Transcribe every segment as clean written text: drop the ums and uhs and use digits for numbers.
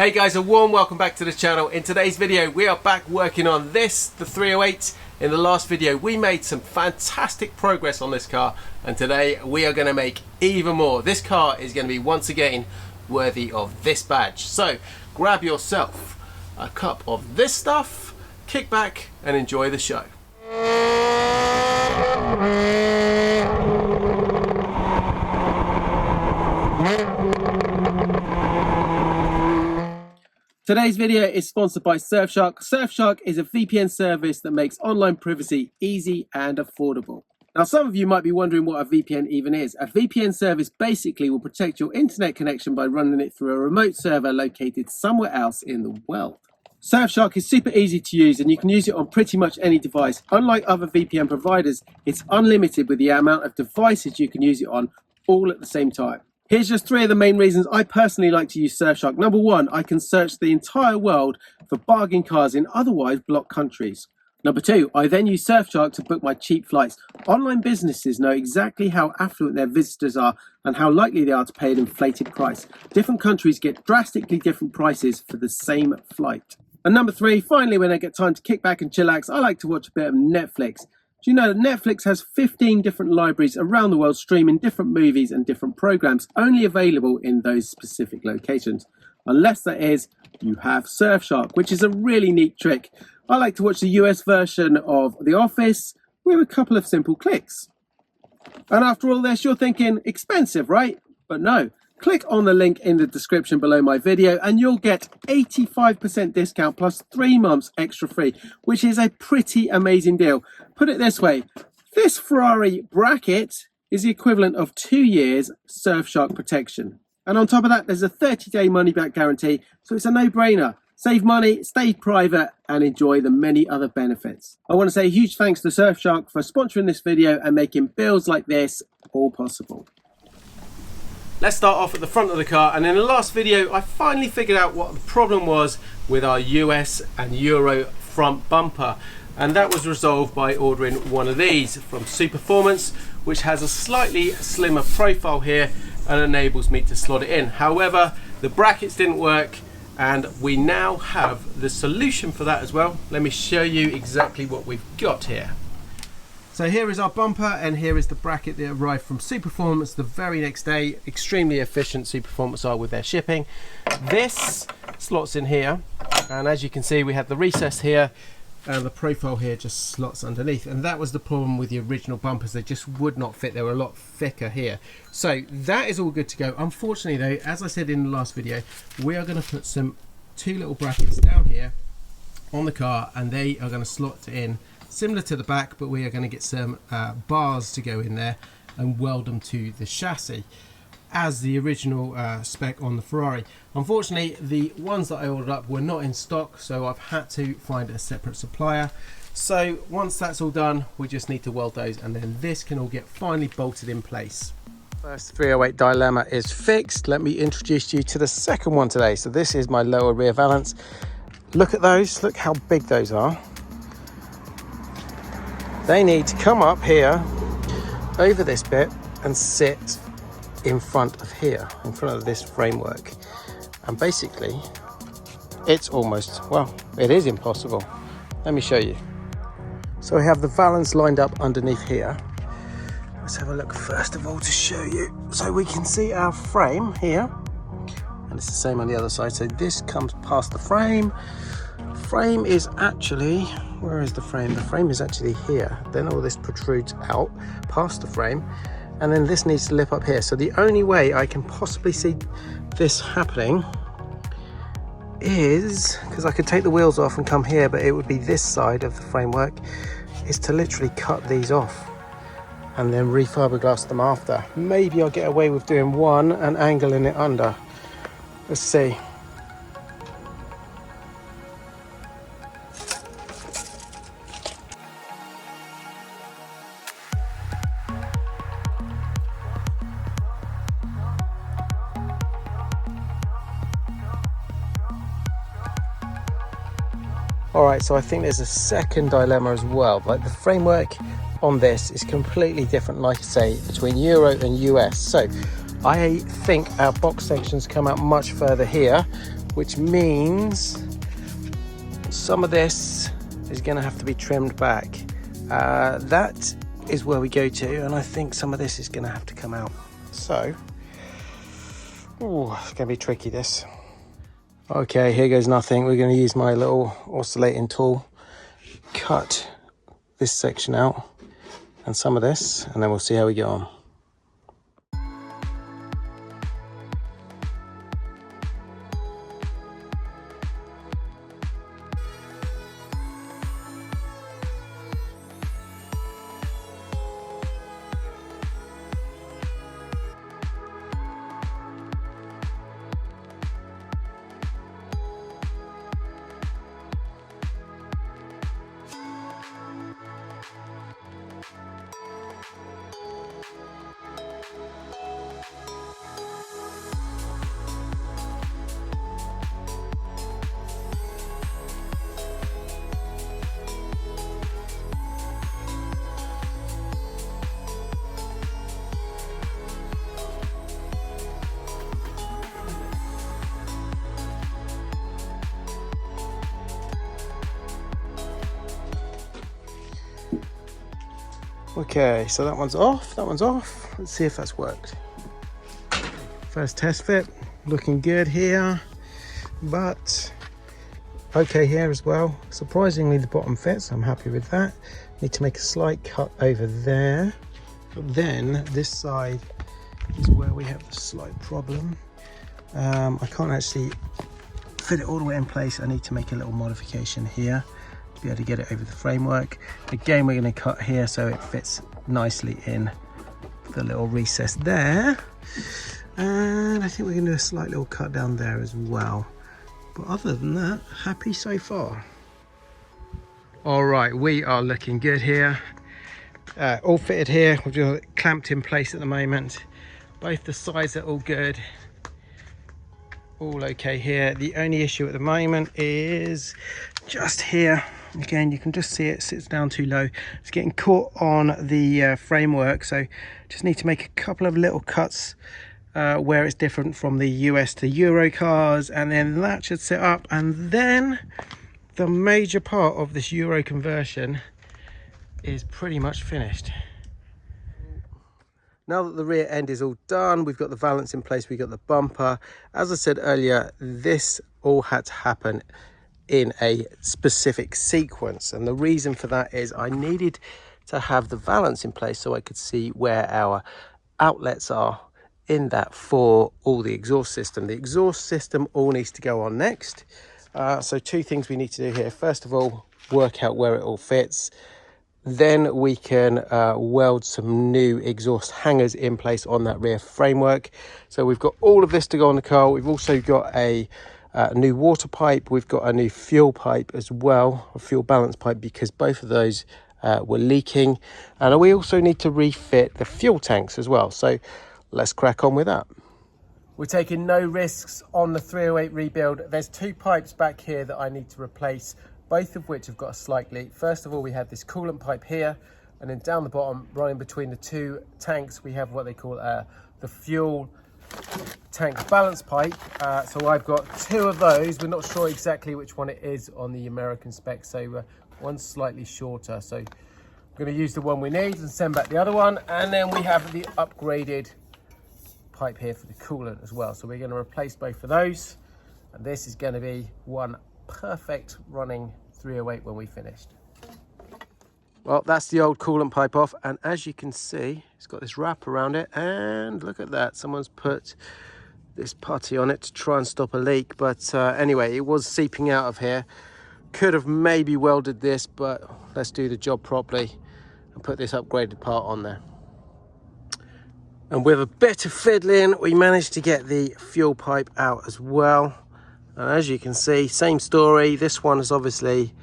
Hey guys, a warm welcome back to the channel. In today's video we are back working on this, the 308. In the last video we made some fantastic progress on this car, and today we are going to make even more. This car is going to be once again worthy of this badge. So grab yourself a cup of this stuff, kick back and enjoy the show. Today's video is sponsored by Surfshark. Surfshark is a VPN service that makes online privacy easy and affordable. Now, some of you might be wondering what a VPN even is. A VPN service basically will protect your internet connection by running it through a remote server located somewhere else in the world. Surfshark is super easy to use and you can use it on pretty much any device. Unlike other VPN providers, it's unlimited with the amount of devices you can use it on all at the same time. Here's just 3 of the main reasons I personally like to use Surfshark. Number 1, I can search the entire world for bargain cars in otherwise blocked countries. Number 2, I then use Surfshark to book my cheap flights. Online businesses know exactly how affluent their visitors are and how likely they are to pay an inflated price. Different countries get drastically different prices for the same flight. And number 3, finally, when I get time to kick back and chillax, I like to watch a bit of Netflix. Do you know that Netflix has 15 different libraries around the world streaming different movies and different programs, only available in those specific locations? Unless that is, you have Surfshark, which is a really neat trick. I like to watch the US version of The Office with a couple of simple clicks. And after all this, you're thinking, expensive, right? But no. Click on the link in the description below my video and you'll get 85% discount plus 3 months extra free, which is a pretty amazing deal. Put it this way, this Ferrari bracket is the equivalent of 2 years Surfshark protection. And on top of that, there's a 30-day money-back guarantee, so it's a no-brainer. Save money, stay private, and enjoy the many other benefits. I want to say a huge thanks to Surfshark for sponsoring this video and making builds like this all possible. Let's start off at the front of the car, and in the last video I finally figured out what the problem was with our US and Euro front bumper, and that was resolved by ordering one of these from Superformance, which has a slightly slimmer profile here and enables me to slot it in. However, the brackets didn't work and we now have the solution for that as well. Let me show you exactly what we've got here. So here is our bumper and here is the bracket that arrived from Superformance the very next day. Extremely efficient Superformance are with their shipping. This slots in here, and as you can see we have the recess here and the profile here just slots underneath, and that was the problem with the original bumpers. They just would not fit. They were a lot thicker here. So that is all good to go. Unfortunately though, as I said in the last video, we are going to put 2 little brackets down here on the car and they are going to slot in similar to the back, but we are going to get some bars to go in there and weld them to the chassis as the original spec on the Ferrari. Unfortunately, the ones that I ordered up were not in stock, so I've had to find a separate supplier. So once that's all done, we just need to weld those and then this can all get finally bolted in place. First 308 dilemma is fixed. Let me introduce you to the second one today. So this is my lower rear valance. Look at those, look how big those are. They need to come up here over this bit and sit in front of here, in front of this framework. And basically it's almost, well, it is impossible. Let me show you. So we have the valance lined up underneath here. Let's have a look first of all to show you. So we can see our frame here, and it's the same on the other side. So this comes past the frame. Frame is actually, where is the frame? The frame is actually here. Then all this protrudes out past the frame, and then this needs to lip up here. So the only way I can possibly see this happening is, because I could take the wheels off and come here, but it would be this side of the framework, is to literally cut these off and then refiberglass them after. Maybe I'll get away with doing one and angling it under. Let's see. Alright, so I think there's a second dilemma as well. Like the framework on this is completely different, like I say, between Euro and US. So I think our box sections come out much further here, which means some of this is going to have to be trimmed back. That is where we go to, and I think some of this is going to have to come out. So, it's going to be tricky, this. Okay, here goes nothing. We're going to use my little oscillating tool, cut this section out and some of this, and then we'll see how we get on. Okay, so that one's off, Let's see if that's worked. First test fit, looking good here, but okay here as well. Surprisingly, the bottom fits, I'm happy with that. Need to make a slight cut over there. But then this side is where we have the slight problem. I can't actually fit it all the way in place. I need to make a little modification here to be able to get it over the framework. Again, we're going to cut here so it fits nicely in the little recess there. And I think we're going to do a slight little cut down there as well. But other than that, happy so far. All right, we are looking good here. All fitted here. We've just clamped in place at the moment. Both the sides are all good. All okay here. The only issue at the moment is just here. Again, you can just see it sits down too low. It's getting caught on the framework, so just need to make a couple of little cuts where it's different from the US to Euro cars, and then that should sit up. And then the major part of this Euro conversion is pretty much finished. Now that the rear end is all done, we've got the valance in place, we've got the bumper. As I said earlier, this all had to happen in a specific sequence, and the reason for that is I needed to have the valance in place so I could see where our outlets are in that for all the exhaust system. The exhaust system all needs to go on next. So two things we need to do here. First of all, work out where it all fits. Then we can weld some new exhaust hangers in place on that rear framework. So we've got all of this to go on the car. We've also got a new water pipe. We've got a new fuel pipe as well, a fuel balance pipe, because both of those were leaking. And we also need to refit the fuel tanks as well. So let's crack on with that. We're taking no risks on the 308 rebuild. There's two pipes back here that I need to replace, both of which have got a slight leak. First of all, we have this coolant pipe here, and then down the bottom, running between the two tanks, we have what they call the fuel tank balance pipe. So I've got two of those. We're not sure exactly which one it is on the American spec, so one's slightly shorter. So I'm going to use the one we need and send back the other one. And then we have the upgraded pipe here for the coolant as well. So we're going to replace both of those, and this is going to be one perfect running 308 when we finished. Well, that's the old coolant pipe off, and as you can see, it's got this wrap around it, and look at that, someone's put this putty on it to try and stop a leak. But anyway, it was seeping out of here. Could have maybe welded this, but let's do the job properly and put this upgraded part on there. And with a bit of fiddling, we managed to get the fuel pipe out as well. And as you can see, same story. This one has obviously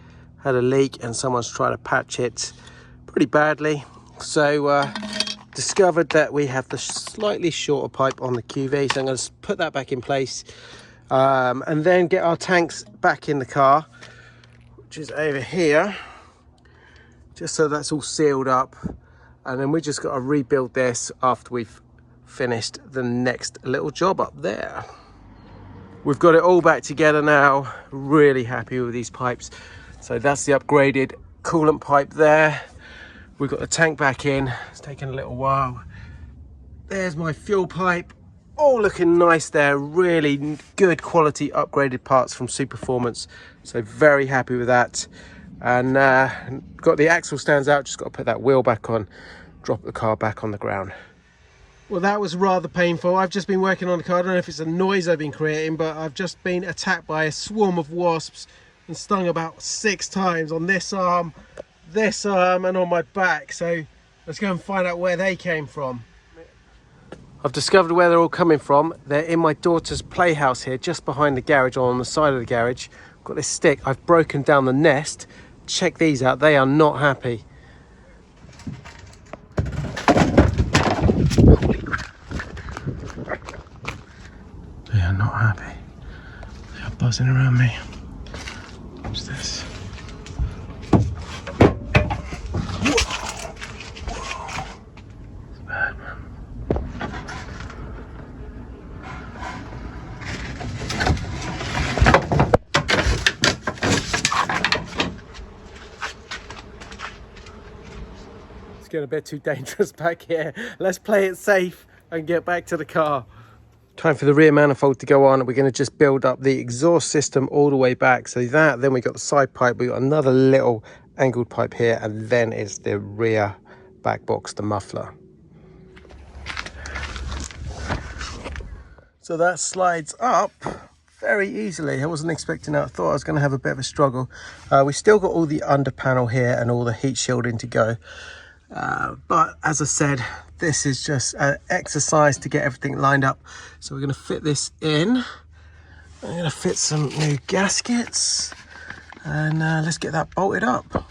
had a leak and someone's tried to patch it pretty badly. So discovered that we have the slightly shorter pipe on the QV. So I'm going to put that back in place and then get our tanks back in the car, which is over here, just so that's all sealed up. And then we just got to rebuild this after we've finished the next little job up there. We've got it all back together now. Really happy with these pipes. So that's the upgraded coolant pipe there. We've got the tank back in. It's taken a little while. There's my fuel pipe. All looking nice there. Really good quality upgraded parts from Superformance. So very happy with that. And got the axle stands out. Just got to put that wheel back on. Drop the car back on the ground. Well, that was rather painful. I've just been working on the car. I don't know if it's a noise I've been creating, but I've just been attacked by a swarm of wasps and stung about 6 times on this arm, and on my back. So let's go and find out where they came from. I've discovered where they're all coming from. They're in my daughter's playhouse here, just behind the garage, or on the side of the garage. Got this stick. I've broken down the nest. Check these out. They are not happy. They are not happy. They are buzzing around me. What's this? It's bad, man. It's getting a bit too dangerous back here. Let's play it safe and get back to the car. Time for the rear manifold to go on. We're going to just build up the exhaust system all the way back. So that, then we got the side pipe, we got another little angled pipe here, and then it's the rear back box, the muffler. So that slides up very easily. I wasn't expecting that. I thought I was going to have a bit of a struggle. We still got all the under panel here and all the heat shielding to go. But as I said, this is just an exercise to get everything lined up. So we're going to fit this in. I'm going to fit some new gaskets, and let's get that bolted up.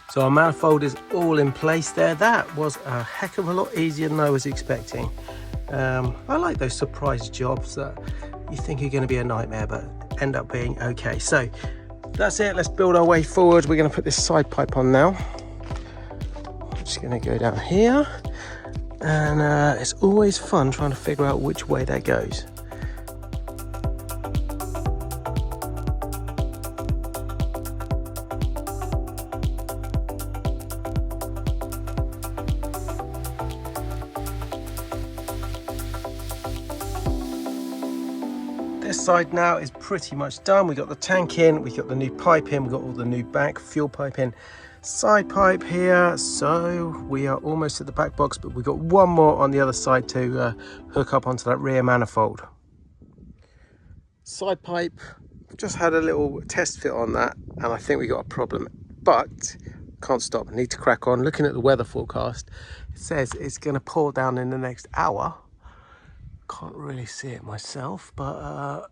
So our manifold is all in place there. That was a heck of a lot easier than I was expecting. I like those surprise jobs that you think are going to be a nightmare but end up being okay. So that's it. Let's build our way forward. We're going to put this side pipe on now. I'm just going to go down here, and it's always fun trying to figure out which way that goes. This side now is pretty much done. We got the tank in, we got the new pipe in, we got all the new back fuel pipe in, side pipe here. So we are almost at the back box, but we got one more on the other side to hook up onto that rear manifold. Side pipe, just had a little test fit on that, and I think we got a problem, but can't stop. Need to crack on. Looking at the weather forecast, it says it's going to pour down in the next hour. Can't really see it myself, but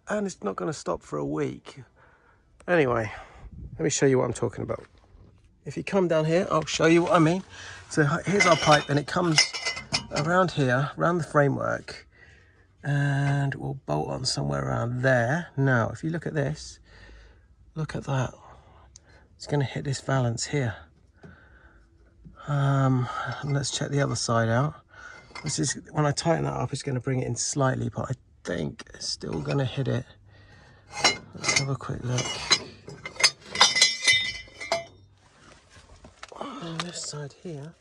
and it's not going to stop for a week. Anyway, let me show you what I'm talking about. If you come down here, I'll show you what I mean. So here's our pipe, and it comes around here, around the framework, and we'll bolt on somewhere around there. Now, if you look at this, look at that. It's going to hit this valance here. And let's check the other side out. This is, when I tighten that up, it's going to bring it in slightly, but I think it's still going to hit it. Let's have a quick look. On this side here,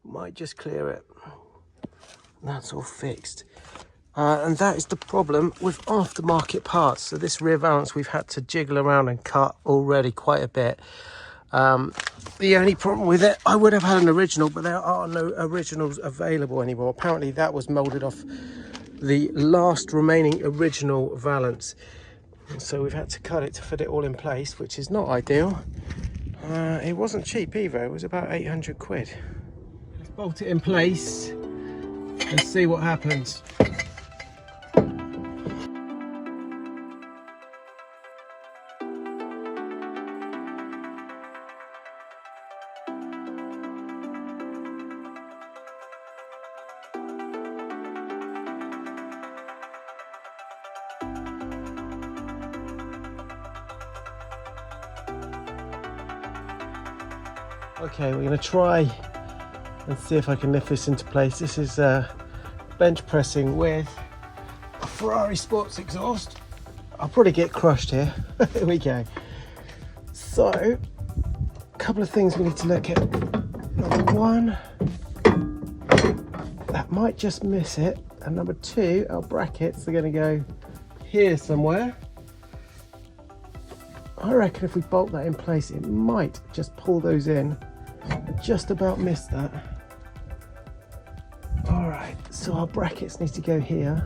might just clear it. That's all fixed. And that is the problem with aftermarket parts. So this rear valance, we've had to jiggle around and cut already quite a bit. The only problem with it, I would have had an original, but there are no originals available anymore. Apparently that was molded off the last remaining original Valance. So we've had to cut it to fit it all in place, which is not ideal. It wasn't cheap either. It was about 800 quid. Let's bolt it in place and see what happens. Okay, we're going to try and see if I can lift this into place. This is bench pressing with a Ferrari sports exhaust. I'll probably get crushed here. Here we go. So, a couple of things we need to look at. Number one, that might just miss it. And number two, our brackets are going to go here somewhere. I reckon if we bolt that in place, it might just pull those in. I just about missed that. All right, so our brackets need to go here.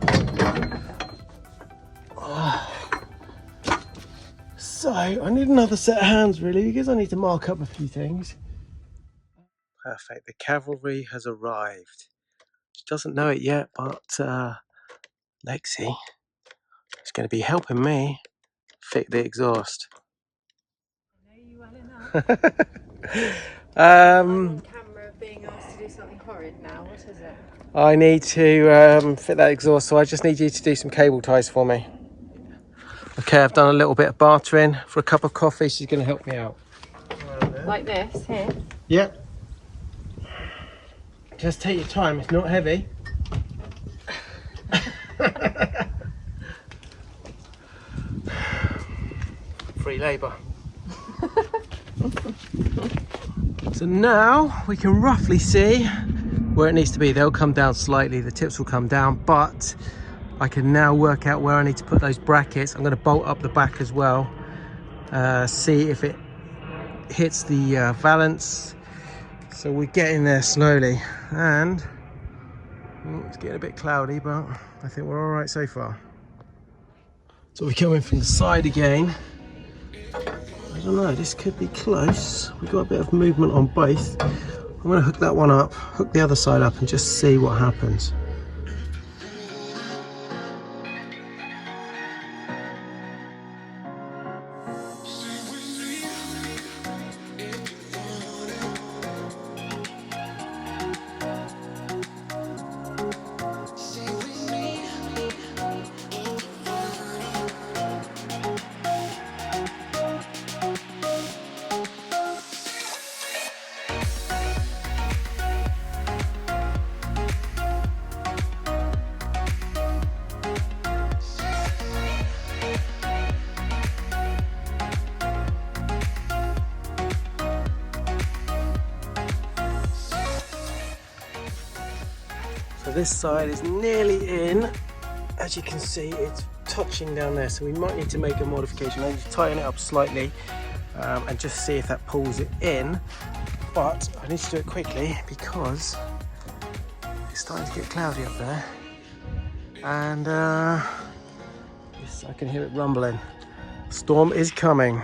So I need another set of hands really, because I need to mark up a few things. Perfect, the cavalry has arrived. She doesn't know it yet, but Lexi is going to be helping me fit the exhaust. I know you well enough. I'm on camera being asked to do something horrid now. What is it? I need to fit that exhaust, so I just need you to do some cable ties for me. Okay, I've done a little bit of bartering for a cup of coffee. She's going to help me out. Like this, here? Yep. Just take your time, it's not heavy. Free labour. So now we can roughly see where it needs to be. They'll come down slightly, the tips will come down, but I can now work out where I need to put those brackets. I'm going to bolt up the back as well, see if it hits the valance. So we're getting there slowly, and it's getting a bit cloudy, but I think we're all right so far. So we're coming from the side again. I don't know, this could be close. We've got a bit of movement on both. I'm going to hook that one up, hook the other side up, and just see what happens. So this side is nearly in. As you can see, it's touching down there, so we might need to make a modification. I need to tighten it up slightly and just see if that pulls it in. But I need to do it quickly because it's starting to get cloudy up there, and I can hear it rumbling. Storm is coming.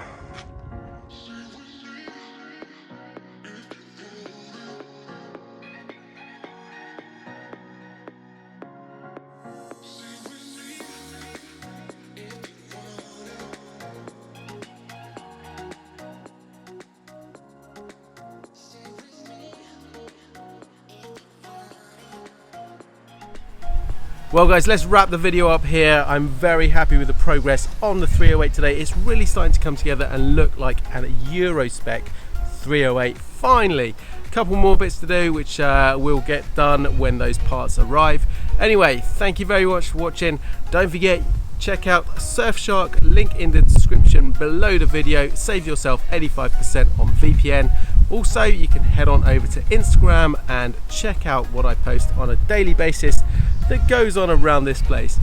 Well guys, let's wrap the video up here. I'm very happy with the progress on the 308 today. It's really starting to come together and look like a Euro spec 308 finally. A couple more bits to do, which will get done when those parts arrive. Anyway, thank you very much for watching. Don't forget, check out Surfshark, link in the description below the video. Save yourself 85% on VPN. Also, you can head on over to Instagram and check out what I post on a daily basis that goes on around this place.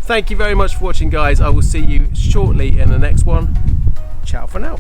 Thank you very much for watching guys. I will see you shortly in the next one. Ciao for now.